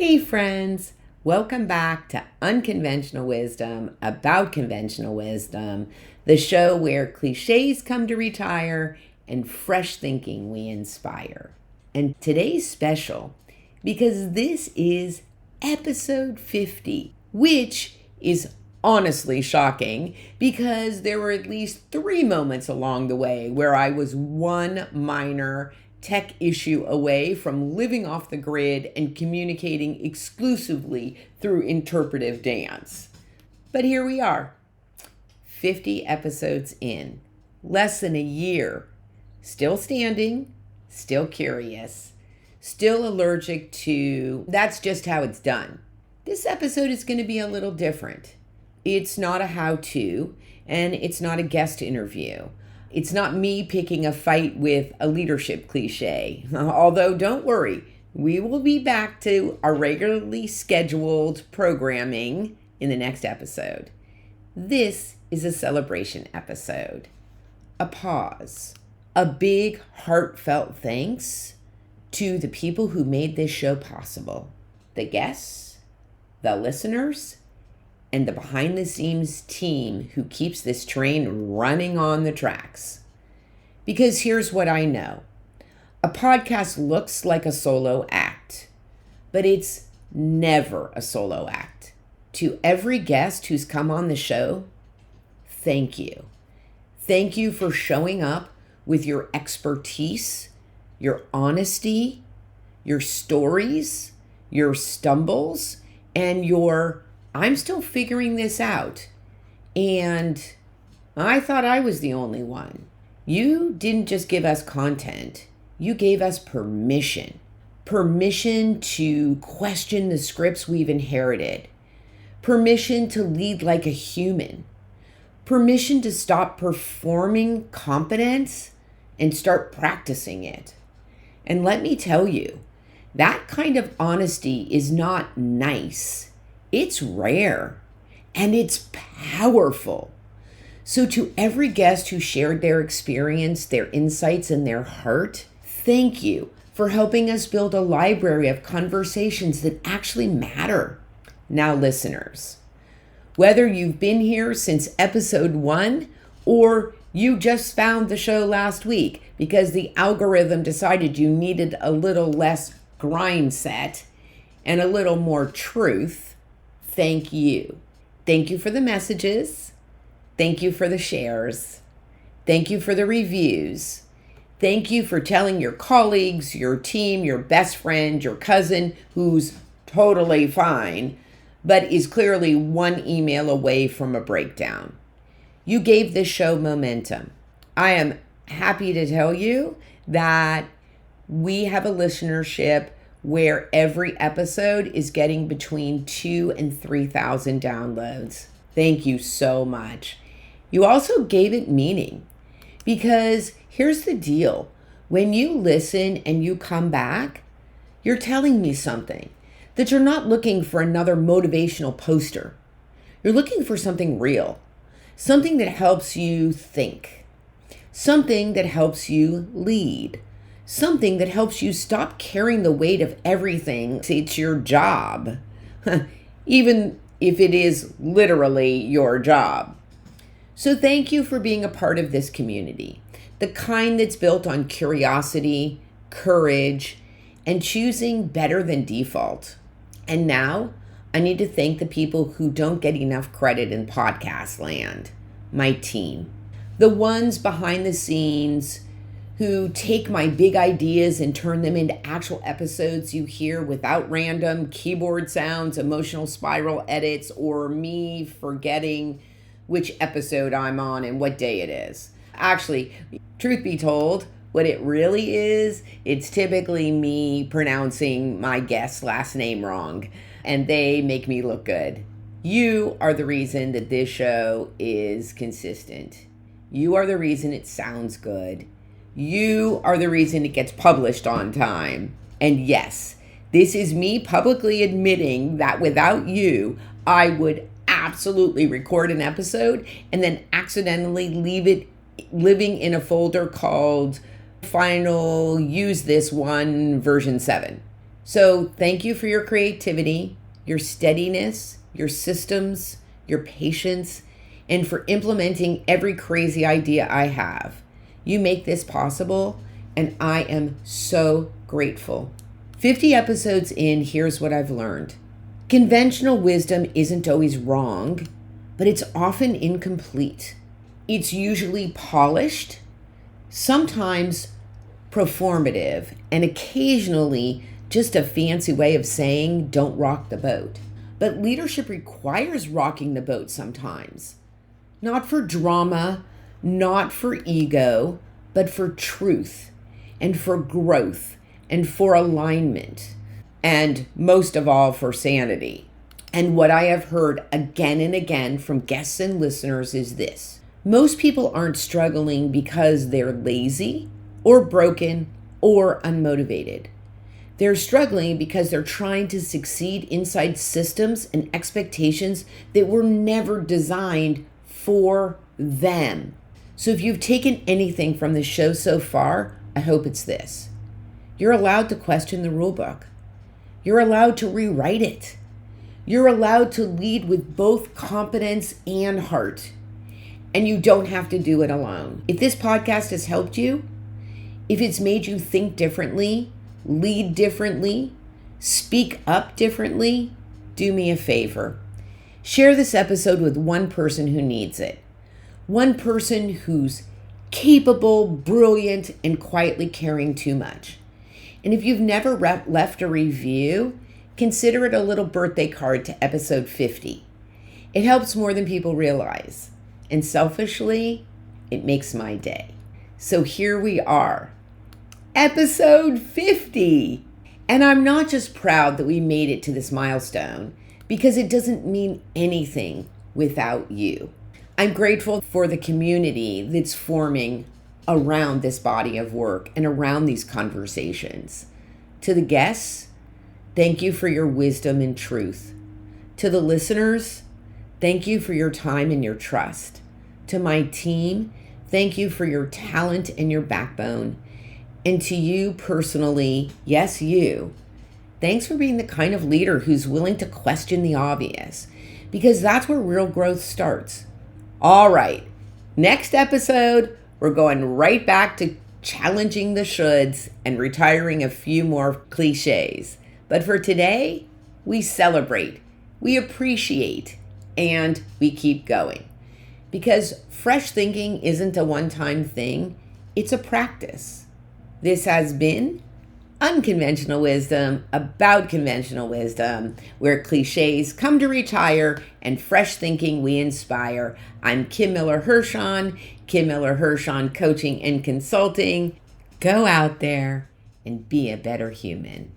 Hey friends, welcome back to Unconventional Wisdom about conventional wisdom, the show where clichés come to retire and fresh thinking we inspire. And today's special because this is episode 50, which is honestly shocking because there were at least 3 moments along the way where I was one minor tech issue away from living off the grid and communicating exclusively through interpretive dance. But here we are, 50 episodes in, less than a year, still standing, still curious, still allergic to that's just how it's done. This episode is going to be a little different. It's not a how-to, and it's not a guest interview. It's not me picking a fight with a leadership cliche. Although, don't worry, we will be back to our regularly scheduled programming in the next episode. This is a celebration episode. A pause. A big, heartfelt thanks to the people who made this show possible. The guests, the listeners, and the behind-the-scenes team who keeps this train running on the tracks. Because here's what I know. A podcast looks like a solo act, but it's never a solo act. To every guest who's come on the show, thank you. Thank you for showing up with your expertise, your honesty, your stories, your stumbles, and your I'm still figuring this out. And I thought I was the only one. You didn't just give us content. You gave us permission. Permission to question the scripts we've inherited. Permission to lead like a human. Permission to stop performing competence and start practicing it. And let me tell you, that kind of honesty is not nice. It's rare and it's powerful. So to every guest who shared their experience, their insights, and their heart, thank you for helping us build a library of conversations that actually matter. Now, listeners, whether you've been here since episode 1 or you just found the show last week because the algorithm decided you needed a little less grind set and a little more truth, thank you. Thank you for the messages. Thank you for the shares. Thank you for the reviews. Thank you for telling your colleagues, your team, your best friend, your cousin, who's totally fine, but is clearly one email away from a breakdown. You gave this show momentum. I am happy to tell you that we have a listenership where every episode is getting between 2,000 and 3,000 downloads. Thank you so much. You also gave it meaning because here's the deal. When you listen and you come back, you're telling me something, that you're not looking for another motivational poster. You're looking for something real, something that helps you think, something that helps you lead, something that helps you stop carrying the weight of everything. It's your job, even if it is literally your job. So thank you for being a part of this community, the kind that's built on curiosity, courage, and choosing better than default. And now I need to thank the people who don't get enough credit in podcast land, my team, the ones behind the scenes who take my big ideas and turn them into actual episodes you hear without random keyboard sounds, emotional spiral edits, or me forgetting which episode I'm on and what day it is. Actually, truth be told, what it really is, it's typically me pronouncing my guest's last name wrong, and they make me look good. You are the reason that this show is consistent. You are the reason it sounds good. You are the reason it gets published on time. And yes, this is me publicly admitting that without you, I would absolutely record an episode and then accidentally leave it living in a folder called Final Use This One version 7. So thank you for your creativity, your steadiness, your systems, your patience, and for implementing every crazy idea I have. You make this possible, and I am so grateful. 50 episodes in, here's what I've learned. Conventional wisdom isn't always wrong, but it's often incomplete. It's usually polished, sometimes performative, and occasionally just a fancy way of saying don't rock the boat. But leadership requires rocking the boat sometimes. Not for drama, not for ego, but for truth and for growth and for alignment, and most of all for sanity. And what I have heard again and again from guests and listeners is this: most people aren't struggling because they're lazy or broken or unmotivated. They're struggling because they're trying to succeed inside systems and expectations that were never designed for them. So if you've taken anything from the show so far, I hope it's this: you're allowed to question the rule book. You're allowed to rewrite it. You're allowed to lead with both competence and heart. And you don't have to do it alone. If this podcast has helped you, if it's made you think differently, lead differently, speak up differently, do me a favor. Share this episode with one person who needs it. One person who's capable, brilliant, and quietly caring too much. And if you've never left a review, consider it a little birthday card to episode 50. It helps more than people realize. And selfishly, it makes my day. So here we are, episode 50. And I'm not just proud that we made it to this milestone, because it doesn't mean anything without you. I'm grateful for the community that's forming around this body of work and around these conversations. To the guests, thank you for your wisdom and truth. To the listeners, thank you for your time and your trust. To my team, thank you for your talent and your backbone. And to you personally, yes, you, thanks for being the kind of leader who's willing to question the obvious, because that's where real growth starts. All right, next episode, we're going right back to challenging the shoulds and retiring a few more clichés. But for today, we celebrate, we appreciate, and we keep going. Because fresh thinking isn't a one-time thing, it's a practice. This has been Unconventional Wisdom about conventional wisdom, where clichés come to retire and fresh thinking we inspire. I'm Kim Miller-Hershon, Kim Miller-Hershon Coaching and Consulting. Go out there and be a better human.